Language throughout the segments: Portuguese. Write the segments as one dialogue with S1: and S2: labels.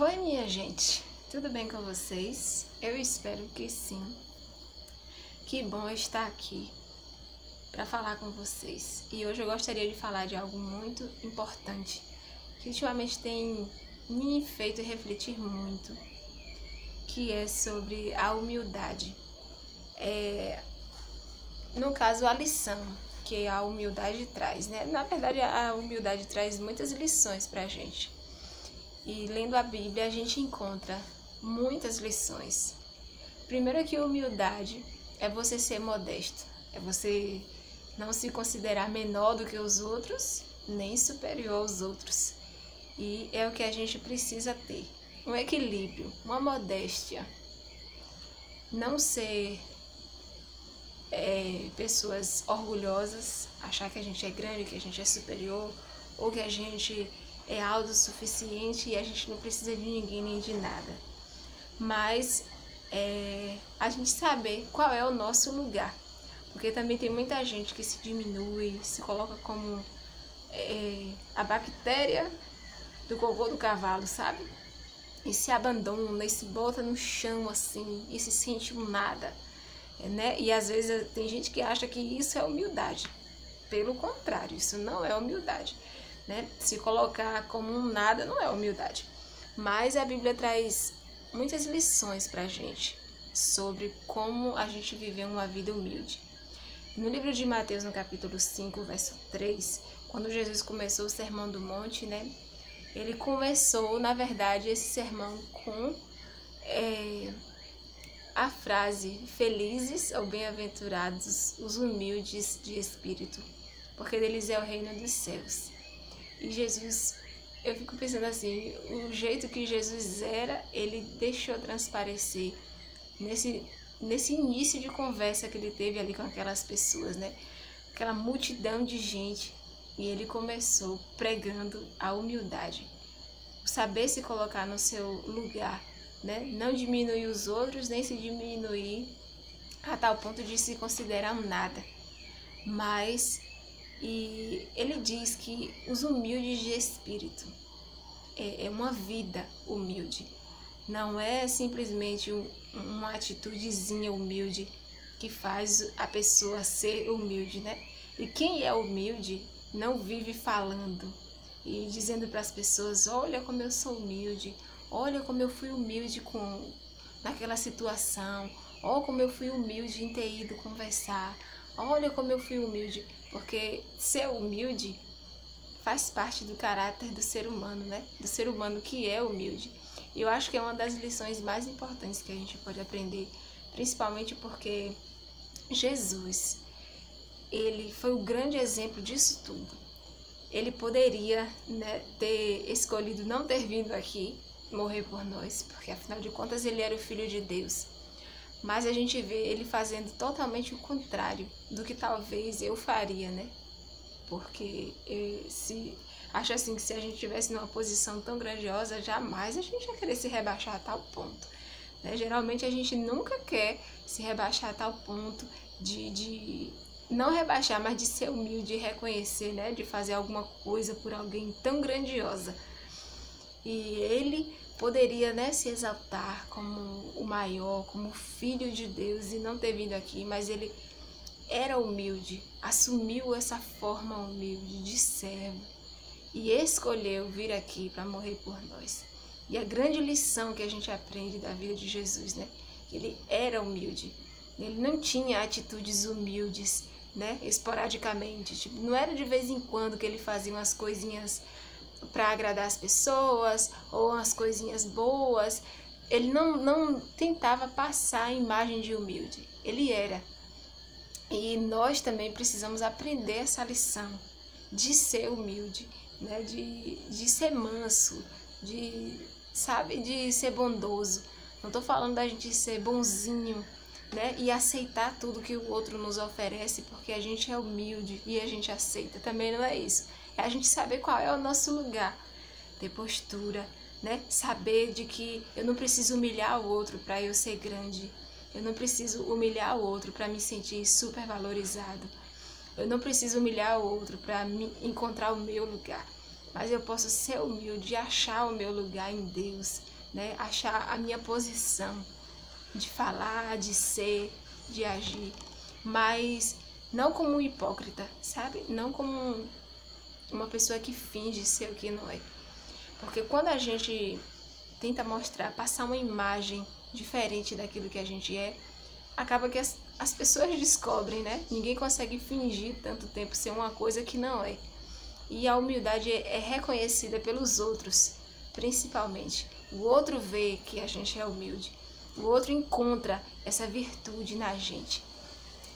S1: Oi, minha gente, tudo bem com vocês? Eu espero que sim. Que bom estar aqui para falar com vocês. E hoje eu gostaria de falar de algo muito importante que ultimamente tem me feito refletir muito, que é sobre a humildade. No caso, a lição que a humildade traz, né? Na verdade, a humildade traz muitas lições para a gente. E lendo a Bíblia, a gente encontra muitas lições. Primeiro que humildade é você ser modesto, é você não se considerar menor do que os outros, nem superior aos outros. E é o que a gente precisa ter, um equilíbrio, uma modéstia. Não ser pessoas orgulhosas, achar que a gente é grande, que a gente é superior, ou que a gente é autossuficiente e a gente não precisa de ninguém nem de nada. Mas a gente saber qual é o nosso lugar. Porque também tem muita gente que se diminui, se coloca como a bactéria do cocô do cavalo, sabe? E se abandona, e se bota no chão assim, e se sente um nada. Né? E às vezes tem gente que acha que isso é humildade. Pelo contrário, isso não é humildade. Né? Se colocar como um nada não é humildade. Mas a Bíblia traz muitas lições pra gente sobre como a gente viver uma vida humilde. No livro de Mateus, no capítulo 5, verso 3, quando Jesus começou o Sermão do Monte, né? Ele começou, na verdade, esse sermão com a frase: felizes ou bem-aventurados os humildes de espírito, porque deles é o reino dos céus. E Jesus, eu fico pensando assim, o jeito que Jesus era, ele deixou transparecer nesse início de conversa que ele teve ali com aquelas pessoas, né? Aquela multidão de gente. E ele começou pregando a humildade, saber se colocar no seu lugar, né? Não diminuir os outros, nem se diminuir a tal ponto de se considerar um nada. Mas ele diz que os humildes de espírito é uma vida humilde. Não é simplesmente uma atitudezinha humilde que faz a pessoa ser humilde, né? E quem é humilde não vive falando e dizendo para as pessoas: olha como eu sou humilde, olha como eu fui humilde naquela situação, olha como eu fui humilde em ter ido conversar, olha como eu fui humilde, porque ser humilde faz parte do caráter do ser humano, né? Do ser humano que é humilde. E eu acho que é uma das lições mais importantes que a gente pode aprender, principalmente porque Jesus, ele foi o grande exemplo disso tudo. Ele poderia, né, ter escolhido não ter vindo aqui morrer por nós, porque afinal de contas ele era o Filho de Deus. Mas a gente vê ele fazendo totalmente o contrário do que talvez eu faria, né? Porque acho assim que se a gente tivesse numa posição tão grandiosa, jamais a gente ia querer se rebaixar a tal ponto. Né? Geralmente a gente nunca quer se rebaixar a tal ponto de não rebaixar, mas de ser humilde e reconhecer, né? De fazer alguma coisa por alguém tão grandiosa. E ele poderia, né, se exaltar como o maior, como o Filho de Deus e não ter vindo aqui, mas ele era humilde, assumiu essa forma humilde de servo e escolheu vir aqui para morrer por nós. E a grande lição que a gente aprende da vida de Jesus, né? Ele era humilde, ele não tinha atitudes humildes, né? Esporadicamente, tipo, não era de vez em quando que ele fazia umas coisinhas para agradar as pessoas ou umas coisinhas boas. Ele não tentava passar a imagem de humilde, ele era. E nós também precisamos aprender essa lição de ser humilde, né? De ser manso, de ser bondoso. Não estou falando da gente ser bonzinho, né? E aceitar tudo que o outro nos oferece porque a gente é humilde e a gente aceita. Também não é isso. É a gente saber qual é o nosso lugar, ter postura, né? Saber de que eu não preciso humilhar o outro para eu ser grande. Eu não preciso humilhar o outro para me sentir super valorizado. Eu não preciso humilhar o outro para encontrar o meu lugar. mas eu posso ser humilde e achar o meu lugar em Deus, né? Achar a minha posição de falar, de ser, de agir, mas não como um hipócrita, sabe? Não como uma pessoa que finge ser o que não é. Porque quando a gente tenta mostrar, passar uma imagem diferente daquilo que a gente é, acaba que as pessoas descobrem, né? Ninguém consegue fingir tanto tempo ser uma coisa que não é. E a humildade é reconhecida pelos outros, principalmente. O outro vê que a gente é humilde. O outro encontra essa virtude na gente.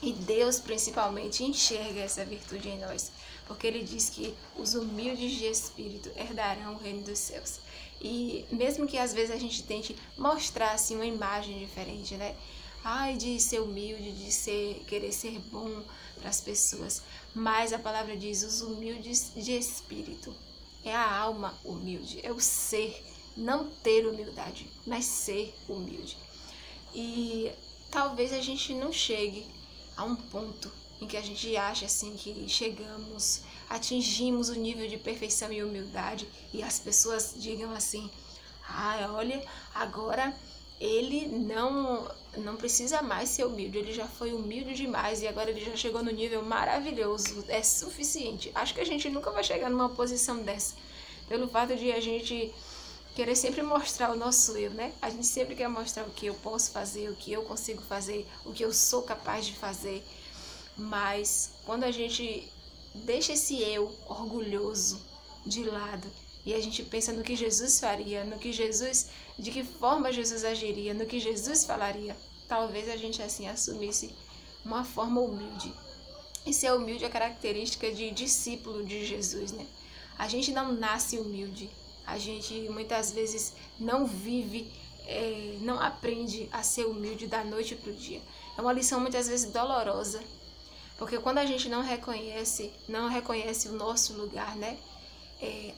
S1: E Deus, principalmente, enxerga essa virtude em nós. Porque Ele diz que os humildes de espírito herdarão o reino dos céus. E mesmo que às vezes a gente tente mostrar assim, uma imagem diferente, né? Ai, de ser humilde, de querer ser bom para as pessoas. Mas a palavra diz, os humildes de espírito. É a alma humilde, é o ser, não ter humildade, mas ser humilde. E talvez a gente não chegue a um ponto em que a gente acha assim que chegamos, atingimos o nível de perfeição e humildade e as pessoas digam assim, olha, agora ele não precisa mais ser humilde, ele já foi humilde demais e agora ele já chegou no nível maravilhoso, é suficiente. Acho que a gente nunca vai chegar numa posição dessa, pelo fato de a gente querer sempre mostrar o nosso eu, né? A gente sempre quer mostrar o que eu posso fazer, o que eu consigo fazer, o que eu sou capaz de fazer. Mas quando a gente deixa esse eu orgulhoso de lado e a gente pensa no que Jesus faria, de que forma Jesus agiria, no que Jesus falaria, talvez a gente assim assumisse uma forma humilde. E ser humilde é característica de discípulo de Jesus, né? A gente não nasce humilde. A gente muitas vezes não vive, não aprende a ser humilde da noite para o dia. É uma lição muitas vezes dolorosa, porque quando a gente não reconhece o nosso lugar, né?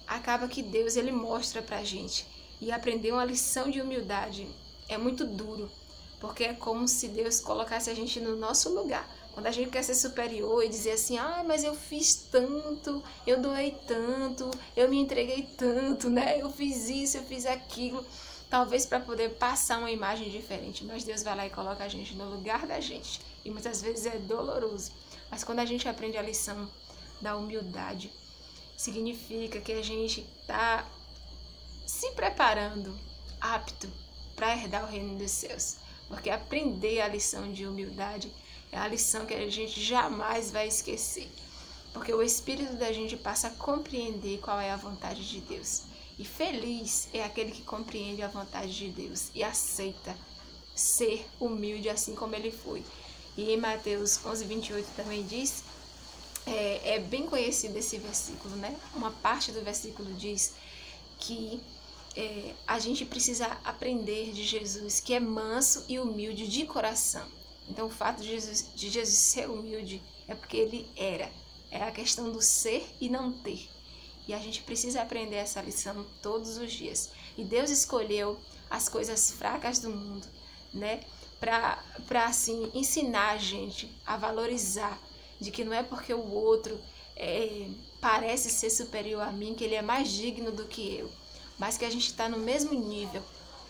S1: Acaba que Deus ele mostra pra gente. E aprender uma lição de humildade é muito duro, porque é como se Deus colocasse a gente no nosso lugar. Quando a gente quer ser superior e dizer assim, mas eu fiz tanto, eu doei tanto, eu me entreguei tanto, né? Eu fiz isso, eu fiz aquilo. Talvez para poder passar uma imagem diferente. Mas Deus vai lá e coloca a gente no lugar da gente. E muitas vezes é doloroso. Mas quando a gente aprende a lição da humildade, significa que a gente está se preparando, apto para herdar o reino dos céus. Porque aprender a lição de humildade é a lição que a gente jamais vai esquecer. Porque o espírito da gente passa a compreender qual é a vontade de Deus. E feliz é aquele que compreende a vontade de Deus e aceita ser humilde assim como ele foi. E em Mateus 11:28 também diz, é bem conhecido esse versículo, né? Uma parte do versículo diz que a gente precisa aprender de Jesus, que é manso e humilde de coração. Então o fato de Jesus ser humilde é porque ele era. É a questão do ser e não ter. E a gente precisa aprender essa lição todos os dias. E Deus escolheu as coisas fracas do mundo, né? Para assim, ensinar a gente a valorizar de que não é porque o outro parece ser superior a mim, que ele é mais digno do que eu. Mas que a gente está no mesmo nível,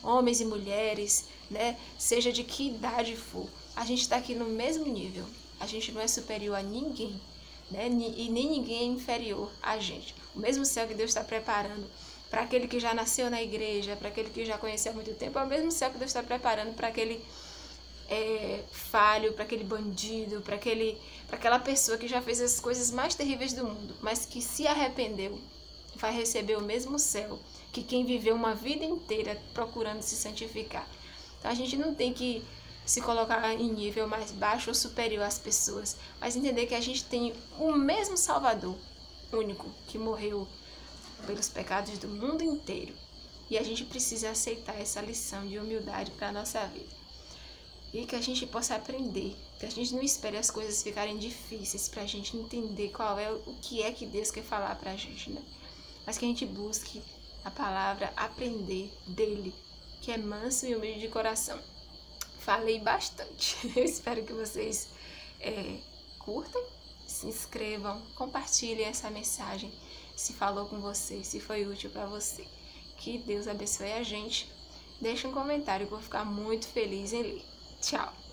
S1: homens e mulheres, né? Seja de que idade for. A gente está aqui no mesmo nível. A gente não é superior a ninguém, né? E nem ninguém é inferior a gente. O mesmo céu que Deus está preparando para aquele que já nasceu na igreja, para aquele que já conheceu há muito tempo, é o mesmo céu que Deus está preparando para aquele falho, para aquele bandido, para aquela pessoa que já fez as coisas mais terríveis do mundo, mas que se arrependeu, vai receber o mesmo céu que quem viveu uma vida inteira procurando se santificar. Então a gente não tem que se colocar em nível mais baixo ou superior às pessoas, mas entender que a gente tem o mesmo Salvador, único, que morreu pelos pecados do mundo inteiro. E a gente precisa aceitar essa lição de humildade para a nossa vida. E que a gente possa aprender, que a gente não espere as coisas ficarem difíceis para a gente entender o que é que Deus quer falar para a gente, né? Mas que a gente busque a palavra, aprender dele, que é manso e humilde de coração. Falei bastante. Eu espero que vocês curtam, se inscrevam, compartilhem essa mensagem. se falou com você, se foi útil para você. Que Deus abençoe a gente. Deixa um comentário que eu vou ficar muito feliz em ler. Tchau!